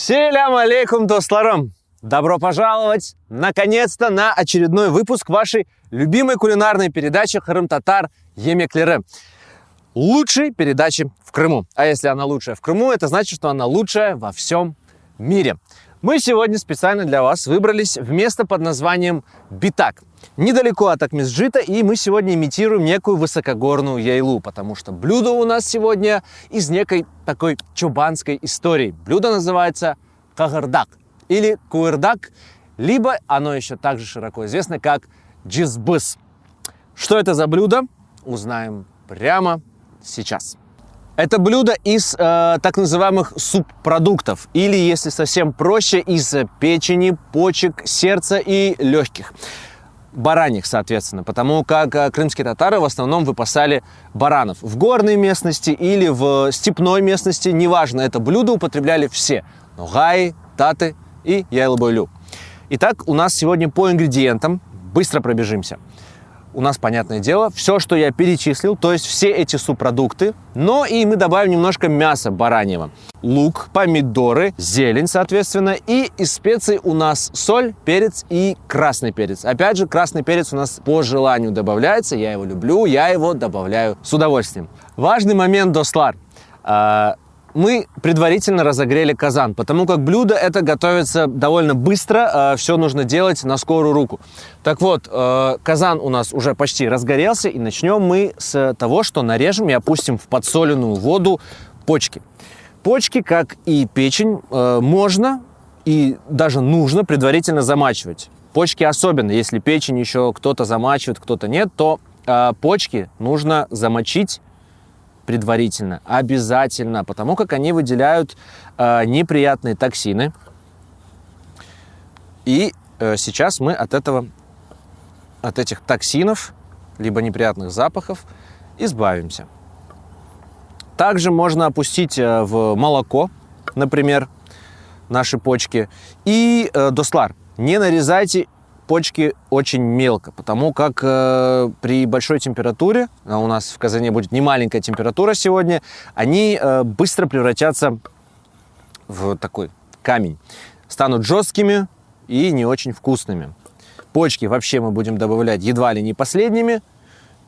Селям алейкум, достларам! Добро пожаловать, наконец-то, на очередной выпуск вашей любимой кулинарной передачи «Кырым-татар Емеклері». Лучшей передачи в Крыму. А если она лучшая в Крыму, это значит, что она лучшая во всем мире. Мы сегодня специально для вас выбрались в место под названием Битак. Недалеко от Акмесджита, и мы сегодня имитируем некую высокогорную яйлу, потому что блюдо у нас сегодня из некой такой чубанской истории. Блюдо называется кагырдак или куырдак, либо оно еще также широко известно как джизбыс. Что это за блюдо, узнаем прямо сейчас. Это блюдо из так называемых субпродуктов, или, если совсем проще, из печени, почек, сердца и легких. Бараньих, соответственно, потому как крымские татары в основном выпасали баранов. В горной местности или в степной местности, неважно, это блюдо употребляли все. Ногаи, таты и яйлы-бойлю. Итак, у нас сегодня по ингредиентам, быстро пробежимся. У нас, понятное дело, все, что я перечислил, то есть все эти субпродукты, но и мы добавим немножко мяса бараньего. Лук, помидоры, зелень, соответственно, и из специй у нас соль, перец и красный перец. Опять же, красный перец у нас по желанию добавляется, я его люблю, я его добавляю с удовольствием. Важный момент, достлар. Мы предварительно разогрели казан, потому как блюдо это готовится довольно быстро, все нужно делать на скорую руку. Так вот, казан у нас уже почти разгорелся, и начнем мы с того, что нарежем и опустим в подсоленную воду почки. Почки, как и печень, можно и даже нужно предварительно замачивать. Почки особенно, если печень еще кто-то замачивает, кто-то нет, то почки нужно замочить предварительно, обязательно, потому как они выделяют неприятные токсины. И сейчас мы от этих токсинов, либо неприятных запахов, избавимся. Также можно опустить в молоко, например, наши почки. И, достлар, не нарезайте почки очень мелко, потому как при большой температуре, а у нас в казане будет немаленькая температура сегодня, они быстро превратятся в такой камень, станут жесткими и не очень вкусными. Почки вообще мы будем добавлять едва ли не последними,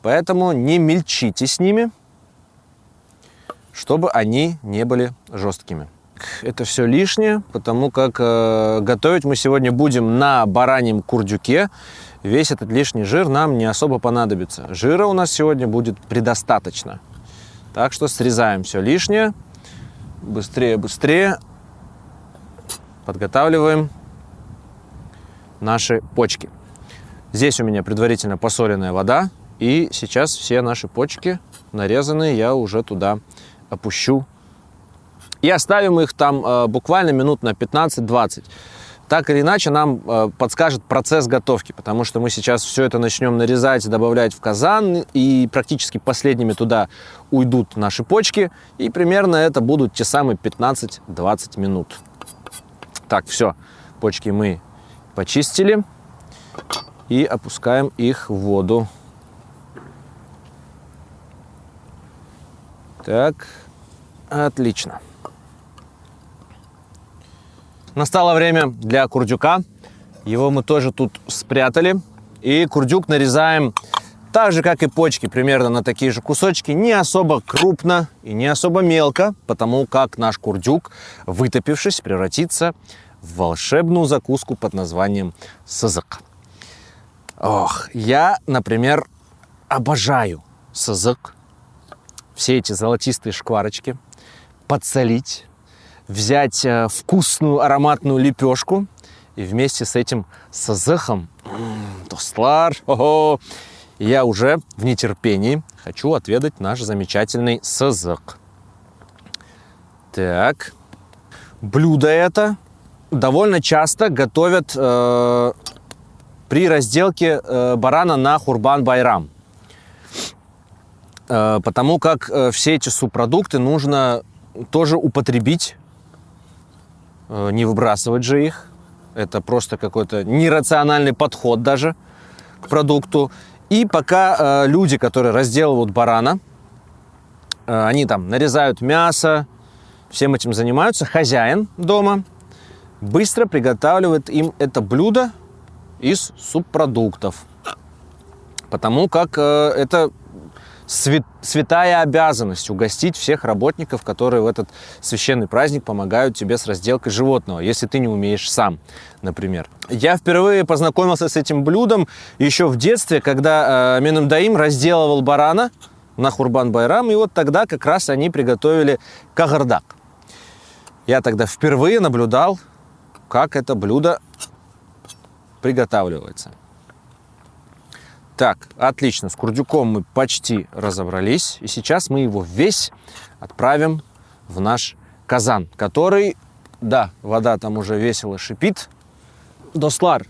поэтому не мельчите с ними, чтобы они не были жесткими. Это все лишнее, потому как готовить мы сегодня будем на бараньем курдюке. Весь этот лишний жир нам не особо понадобится. Жира у нас сегодня будет предостаточно. Так что срезаем все лишнее. Быстрее подготавливаем наши почки. Здесь у меня предварительно посоленная вода. И сейчас все наши почки нарезанные я уже туда опущу. И оставим их там буквально минут на 15-20. Так или иначе нам подскажет процесс готовки, потому что мы сейчас все это начнем нарезать и добавлять в казан, и практически последними туда уйдут наши почки, и примерно это будут те самые 15-20 минут. Так, все, почки мы почистили и опускаем их в воду. Так, отлично. Настало время для курдюка. Его мы тоже тут спрятали. И курдюк нарезаем так же, как и почки, примерно на такие же кусочки. Не особо крупно и не особо мелко, потому как наш курдюк, вытопившись, превратится в волшебную закуску под названием сызык. Ох, я, например, обожаю сызык. Все эти золотистые шкварочки подсолить, взять вкусную ароматную лепешку и вместе с этим сызыком, достлар, я уже в нетерпении хочу отведать наш замечательный сызык. Так, блюдо это довольно часто готовят при разделке барана на Курбан-байрам, потому как все эти субпродукты нужно тоже употребить, не выбрасывать же их. Это просто какой-то нерациональный подход даже к продукту. И пока люди, которые разделывают барана, они там нарезают мясо, всем этим занимаются, хозяин дома быстро приготавливает им это блюдо из субпродуктов. Потому как это святая обязанность угостить всех работников, которые в этот священный праздник помогают тебе с разделкой животного, если ты не умеешь сам, например. Я впервые познакомился с этим блюдом еще в детстве, когда Менем Даим разделывал барана на Курбан-байрам, и вот тогда как раз они приготовили кагардак. Я тогда впервые наблюдал, как это блюдо приготавливается. Так, отлично, с курдюком мы почти разобрались. И сейчас мы его весь отправим в наш казан, который, да, вода там уже весело шипит. Достлар,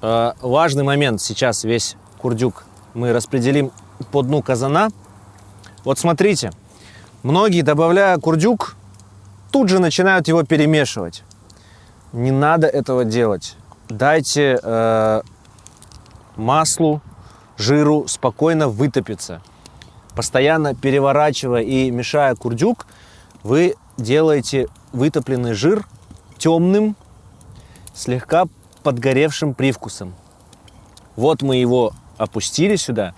важный момент, сейчас весь курдюк мы распределим по дну казана. Вот смотрите, многие, добавляя курдюк, тут же начинают его перемешивать. Не надо этого делать. Дайте маслу, жиру спокойно вытопиться. Постоянно переворачивая и мешая курдюк, вы делаете вытопленный жир темным, слегка подгоревшим привкусом. Вот мы его опустили сюда.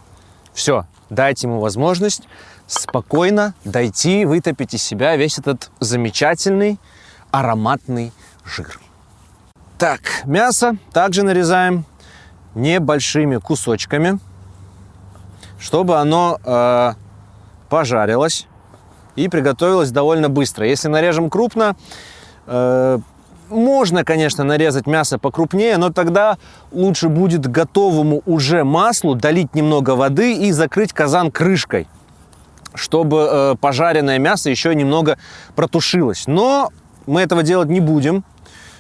Все, дайте ему возможность спокойно дойти, вытопить из себя весь этот замечательный ароматный жир. Так, мясо также нарезаем небольшими кусочками, чтобы оно пожарилось и приготовилось довольно быстро. Если нарежем крупно, можно, конечно, нарезать мясо покрупнее, но тогда лучше будет готовому уже маслу долить немного воды и закрыть казан крышкой, чтобы пожаренное мясо еще немного протушилось. Но мы этого делать не будем.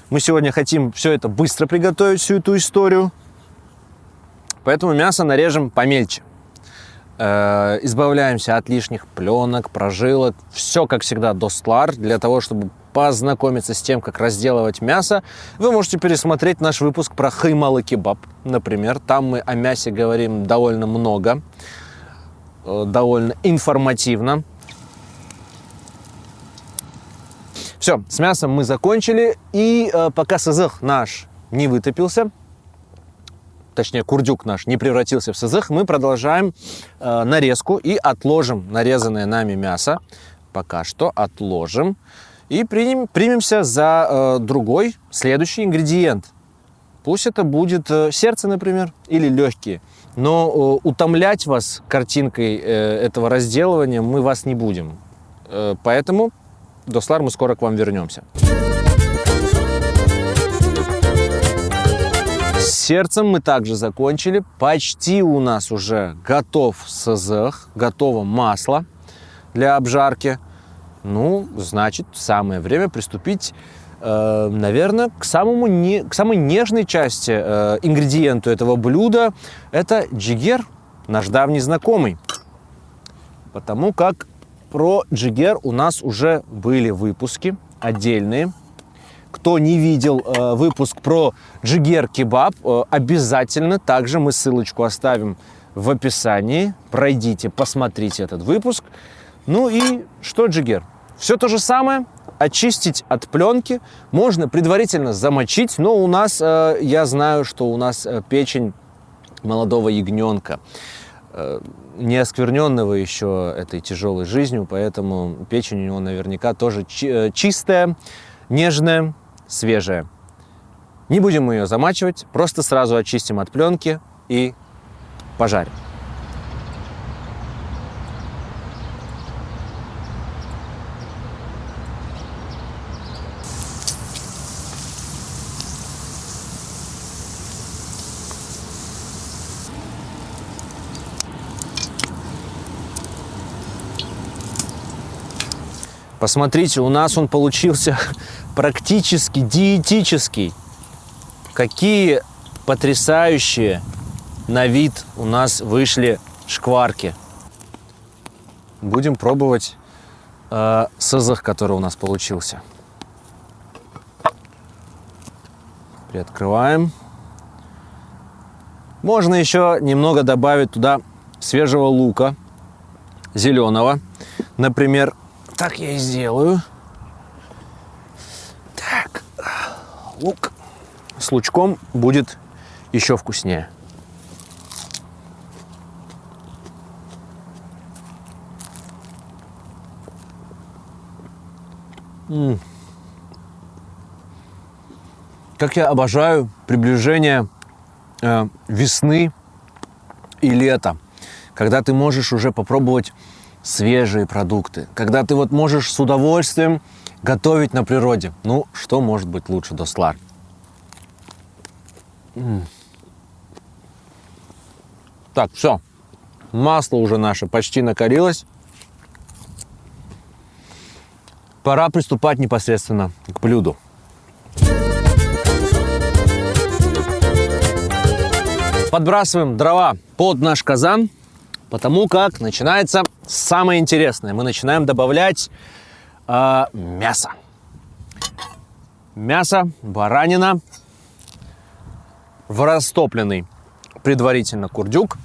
Мы сегодня хотим все это быстро приготовить, всю эту историю. Поэтому мясо нарежем помельче. Избавляемся от лишних пленок, прожилок. Все, как всегда, достлар. Для того, чтобы познакомиться с тем, как разделывать мясо, вы можете пересмотреть наш выпуск про хаймалы кебаб, например. Там мы о мясе говорим довольно много, довольно информативно. Все, с мясом мы закончили. И пока сызых наш не вытопился, точнее, курдюк наш не превратился в сызых, мы продолжаем нарезку и отложим нарезанное нами мясо. Пока что отложим. И примемся за другой, следующий ингредиент. Пусть это будет сердце, например, или легкие. Но утомлять вас картинкой этого разделывания мы вас не будем. Поэтому, достлар, мы скоро к вам вернемся. С сердцем мы также закончили. Почти у нас уже готов сызых, готово масло для обжарки. Ну, значит, самое время приступить, наверное, к самой нежной части ингредиенту этого блюда. Это джигер, наш давний знакомый. Потому как про джигер у нас уже были выпуски отдельные. Кто не видел выпуск про джигер-кебаб, обязательно также мы ссылочку оставим в описании. Пройдите, посмотрите этот выпуск. Ну и что джигер? Все то же самое. Очистить от пленки. Можно предварительно замочить, но у нас, я знаю, что у нас печень молодого ягненка, не оскверненного еще этой тяжелой жизнью, поэтому печень у него наверняка тоже чистая, нежная, свежая. Не будем мы ее замачивать, просто сразу очистим от пленки и пожарим. Посмотрите, у нас он получился практически диетический. Какие потрясающие на вид у нас вышли шкварки. Будем пробовать сызых, который у нас получился. Приоткрываем. Можно еще немного добавить туда свежего лука, зеленого, например. Так я и сделаю. Так. лук с лучком будет еще вкуснее. Как я обожаю приближение весны и лета, когда ты можешь уже попробовать свежие продукты, когда ты вот можешь с удовольствием готовить на природе. Ну, что может быть лучше, достлар? Так, все. Масло уже наше почти накалилось. Пора приступать непосредственно к блюду. Подбрасываем дрова под наш казан, потому как начинается самое интересное. Мы начинаем добавлять мясо. Мясо, баранина, в растопленный предварительно курдюк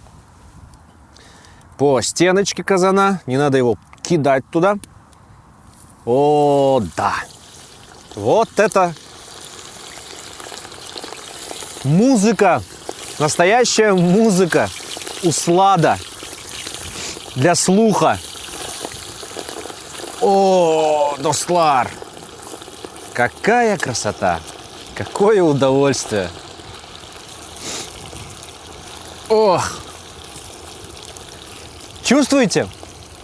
по стеночке казана. Не надо его кидать туда. О, да! Вот это музыка! Настоящая музыка, услада для слуха. О, достлар! Какая красота! Какое удовольствие! Ох! Чувствуете?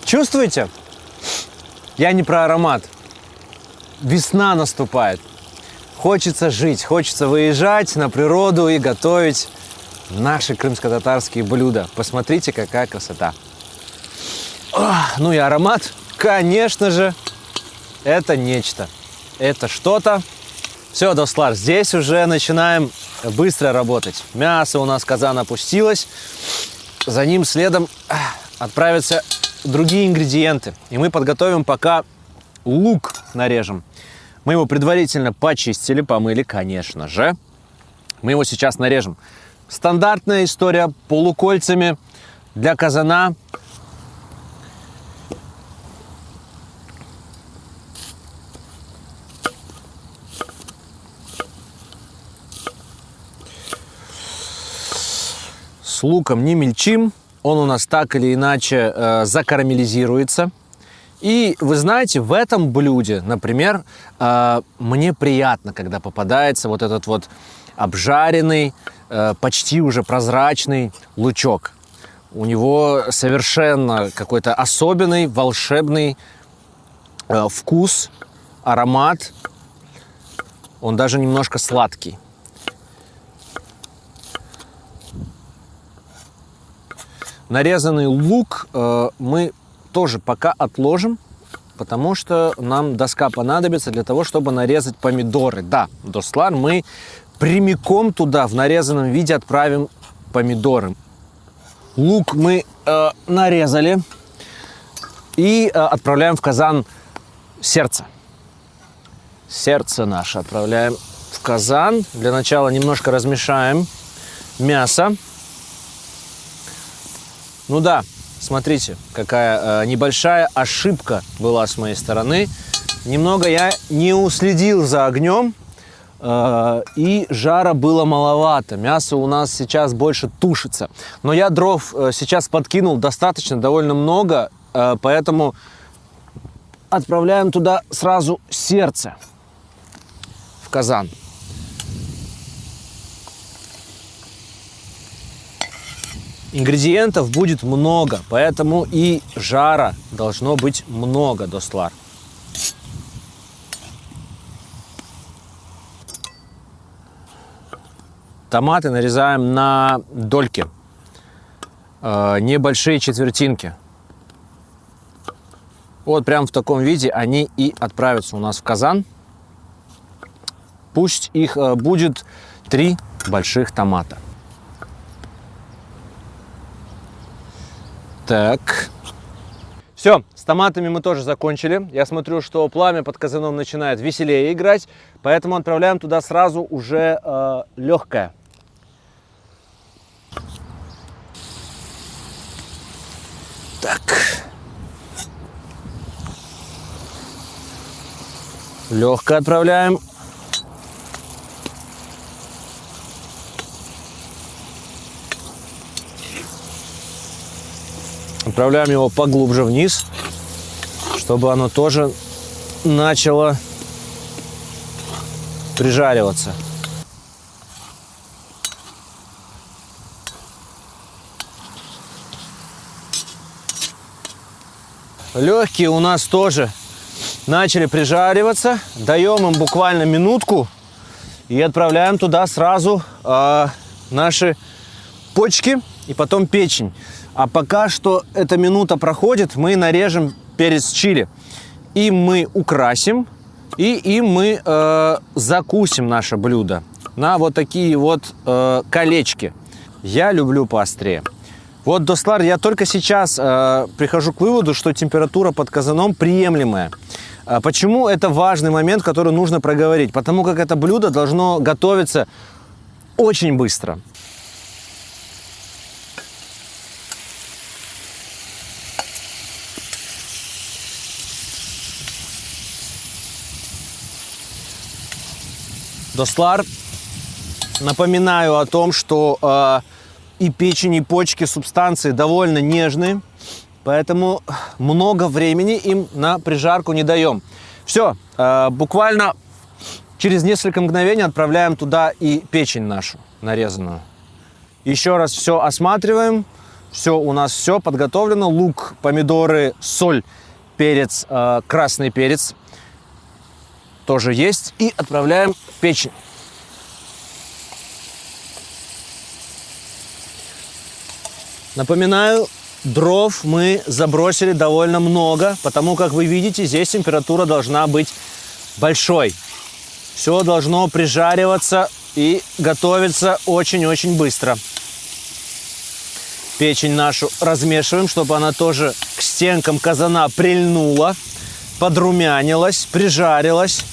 Чувствуете? Я не про аромат. Весна наступает. Хочется жить, хочется выезжать на природу и готовить наши крымско-татарские блюда. Посмотрите, какая красота. Ну и аромат, конечно же, это нечто. Это что-то. Все, достлар, здесь уже начинаем быстро работать. Мясо у нас в казан опустилось. За ним следом отправятся другие ингредиенты. И мы подготовим пока лук нарежем. Мы его предварительно почистили, помыли, конечно же. Мы его сейчас нарежем. Стандартная история полукольцами для казана. С луком не мельчим. Он у нас так или иначе закарамелизируется. И вы знаете, в этом блюде, например, мне приятно, когда попадается вот этот вот обжаренный, почти уже прозрачный лучок. У него совершенно какой-то особенный, волшебный вкус, аромат. Он даже немножко сладкий. Нарезанный лук мы тоже пока отложим, потому что нам доска понадобится для того, чтобы нарезать помидоры. Да, достлар, мы прямиком туда в нарезанном виде отправим помидоры. Лук мы нарезали и отправляем в казан сердце. Сердце наше отправляем в казан. Для начала немножко размешаем мясо. Ну да, смотрите, какая небольшая ошибка была с моей стороны. Немного я не уследил за огнем, и жара было маловато. Мясо у нас сейчас больше тушится. Но я дров сейчас подкинул достаточно, довольно много, поэтому отправляем туда сразу сердце в казан. Ингредиентов будет много, поэтому и жара должно быть много, достлар. Томаты нарезаем на дольки, небольшие четвертинки. Вот прям в таком виде они и отправятся у нас в казан. Пусть их будет 3 больших томата. Так. Все, с томатами мы тоже закончили. Я смотрю, что пламя под казаном начинает веселее играть, поэтому отправляем туда сразу уже легкое. Так. Легкое отправляем. Отправляем его поглубже вниз, чтобы оно тоже начало прижариваться. Легкие у нас тоже начали прижариваться. Даем им буквально минутку и отправляем туда сразу наши почки и потом печень. А пока что эта минута проходит, мы нарежем перец чили. И мы украсим, и им мы закусим наше блюдо на вот такие вот колечки. Я люблю поострее. Вот, Достлар, я только сейчас прихожу к выводу, что температура под казаном приемлемая. Почему это важный момент, который нужно проговорить? Потому как это блюдо должно готовиться очень быстро. Достлар, напоминаю о том, что и печень, и почки, субстанции довольно нежные, поэтому много времени им на прижарку не даем. Все, буквально через несколько мгновений отправляем туда и печень нашу нарезанную. Еще раз все осматриваем, все у нас все подготовлено. Лук, помидоры, соль, перец, красный перец тоже есть. И отправляем печень. Напоминаю, дров мы забросили довольно много, потому как вы видите, здесь температура должна быть большой. Все должно прижариваться и готовиться очень-очень быстро. Печень нашу размешиваем, чтобы она тоже к стенкам казана прильнула, подрумянилась, прижарилась.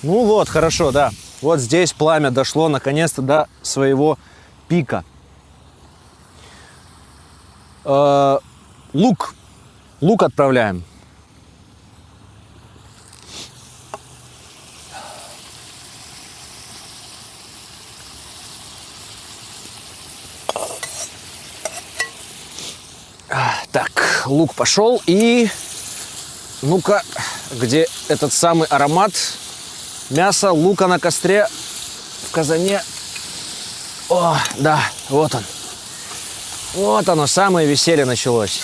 Ну вот, хорошо, да. Вот здесь пламя дошло наконец-то до своего пика. Лук. Лук отправляем. Так, лук пошел. И ну-ка, где этот самый аромат? Мясо лука на костре в казане. О, да, вот он. Вот оно, самое веселье началось.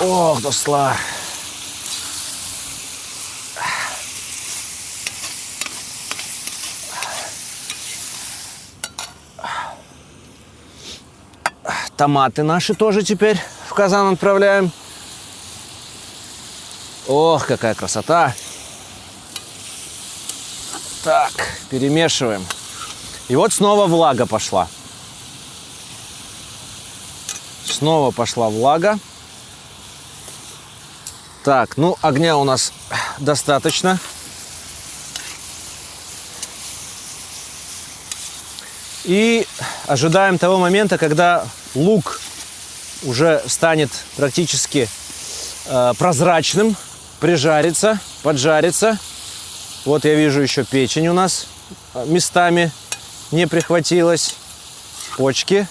Ох, Достлар. Томаты наши тоже теперь в казан отправляем. Ох, какая красота! Так, перемешиваем. И вот снова влага пошла. Снова пошла влага. Так, ну, огня у нас достаточно. И ожидаем того момента, когда лук уже станет практически прозрачным. Прижарится, поджарится. Вот я вижу еще печень у нас местами не прихватилась. Почки.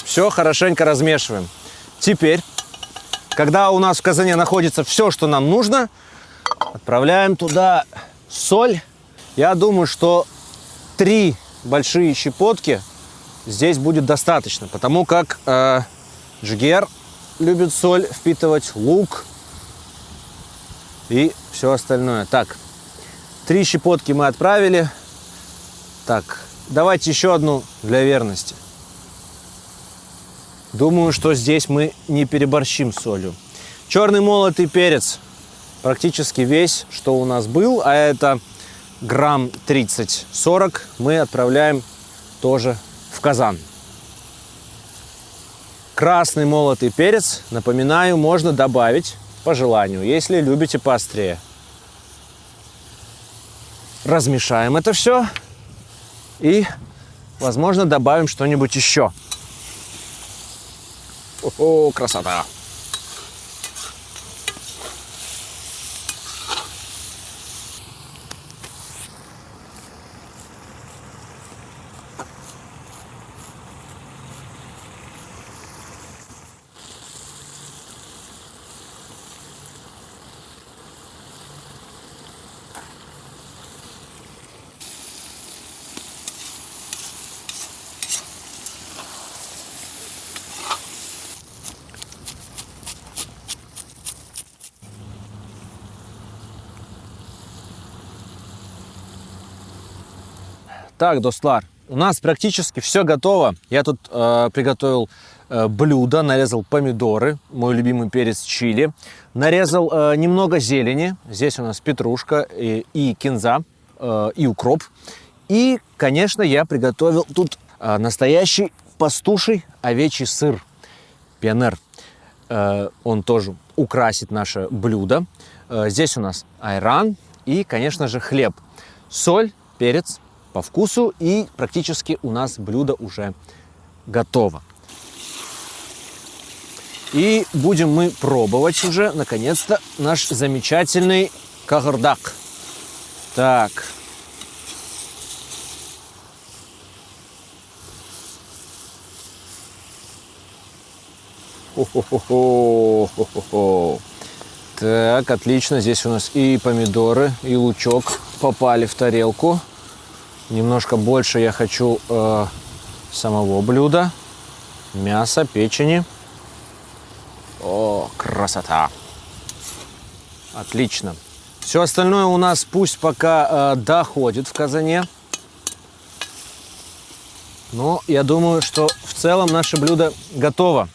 Все хорошенько размешиваем. Теперь, когда у нас в казане находится все, что нам нужно, отправляем туда соль. Я думаю, что 3 большие щепотки здесь будет достаточно, потому как джигер любит соль впитывать, лук и все остальное. Так, 3 щепотки мы отправили. Так, давайте еще одну для верности. Думаю, что здесь мы не переборщим с солью. Черный молотый перец практически весь, что у нас был, а это грамм 30-40, мы отправляем тоже в казан. Красный молотый перец, напоминаю, можно добавить по желанию, если любите поострее. Размешаем это все и, возможно, добавим что-нибудь еще. О, красота! Так, достлар, у нас практически все готово. Я тут приготовил блюдо, нарезал помидоры, мой любимый перец чили, нарезал немного зелени. Здесь у нас петрушка и кинза, и укроп. И, конечно, я приготовил тут настоящий пастуший овечий сыр, пенер. Он тоже украсит наше блюдо. Здесь у нас айран и, конечно же, хлеб, соль, перец по вкусу, и практически у нас блюдо уже готово. И будем мы пробовать уже, наконец-то, наш замечательный кагырдак. Так. Хо-хо-хо-хо-хо-хо. Так, отлично. Здесь у нас и помидоры, и лучок попали в тарелку. Немножко больше я хочу самого блюда. Мяса, печени. О, красота! Отлично. Все остальное у нас пусть пока доходит в казане. Но я думаю, что в целом наше блюдо готово.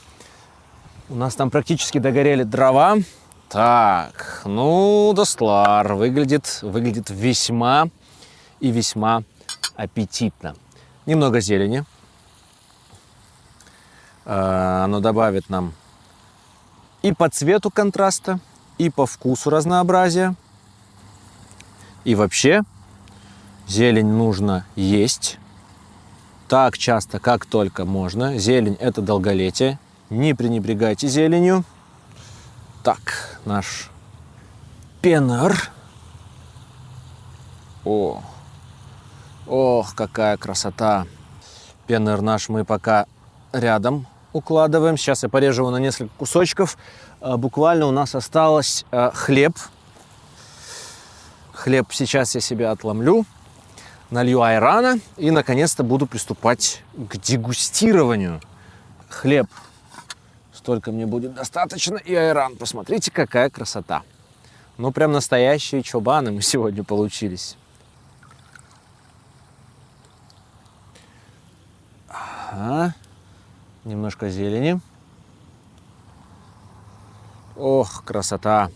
У нас там практически догорели дрова. Так, ну, достлар выглядит весьма и весьма аппетитно. Немного зелени. Оно добавит нам и по цвету контраста, и по вкусу разнообразия. И вообще, зелень нужно есть так часто, как только можно. Зелень – это долголетие. Не пренебрегайте зеленью. Так, наш пенер. Ох, какая красота. Пенер наш мы пока рядом укладываем. Сейчас я порежу его на несколько кусочков. Буквально у нас осталось хлеб. Хлеб сейчас я себе отломлю, налью айрана и, наконец-то, буду приступать к дегустированию. Хлеб столько мне будет достаточно, и айран. Посмотрите, какая красота. Ну, прям настоящие чобаны мы сегодня получились. Ага. Немножко зелени. Ох, красота.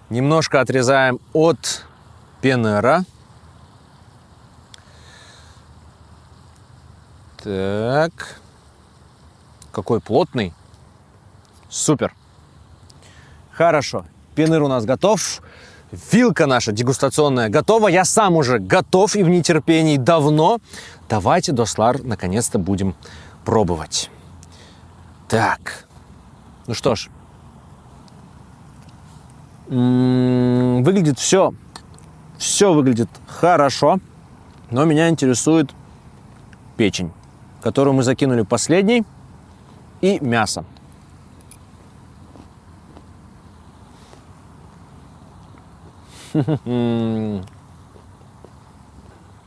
Немножко отрезаем от пенера. Так. Какой плотный. Супер. Хорошо. Пенер у нас готов. Вилка наша дегустационная готова. Я сам уже готов и в нетерпении давно. Давайте, достлар, наконец-то будем пробовать. Так. Ну что ж. Выглядит все выглядит хорошо, но меня интересует печень, которую мы закинули последней, и мясо.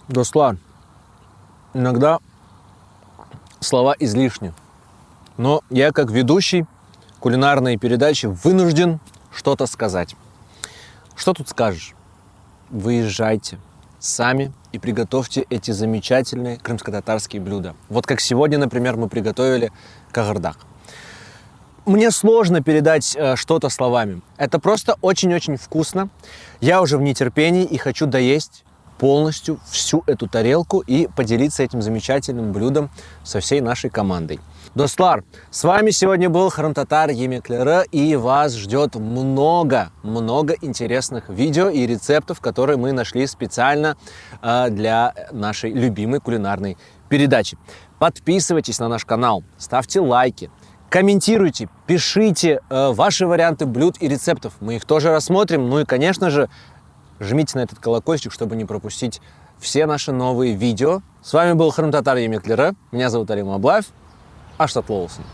Достлар, иногда слова излишни, но я, как ведущий кулинарной передачи, вынужден что-то сказать. Что тут скажешь? Выезжайте сами и приготовьте эти замечательные крымско-татарские блюда. Вот как сегодня, например, мы приготовили кагырдак. Мне сложно передать что-то словами. Это просто очень-очень вкусно. Я уже в нетерпении и хочу доесть полностью всю эту тарелку и поделиться этим замечательным блюдом со всей нашей командой. Достлар, с вами сегодня был Хырым-Татар Емеклері, и вас ждет много интересных видео и рецептов, которые мы нашли специально для нашей любимой кулинарной передачи. Подписывайтесь на наш канал, ставьте лайки, комментируйте, пишите ваши варианты блюд и рецептов. Мы их тоже рассмотрим. Ну и, конечно же, жмите на этот колокольчик, чтобы не пропустить все наши новые видео. С вами был Хырым-Татар Емеклері. Меня зовут Алим Аблаев. Аштат Лоусон.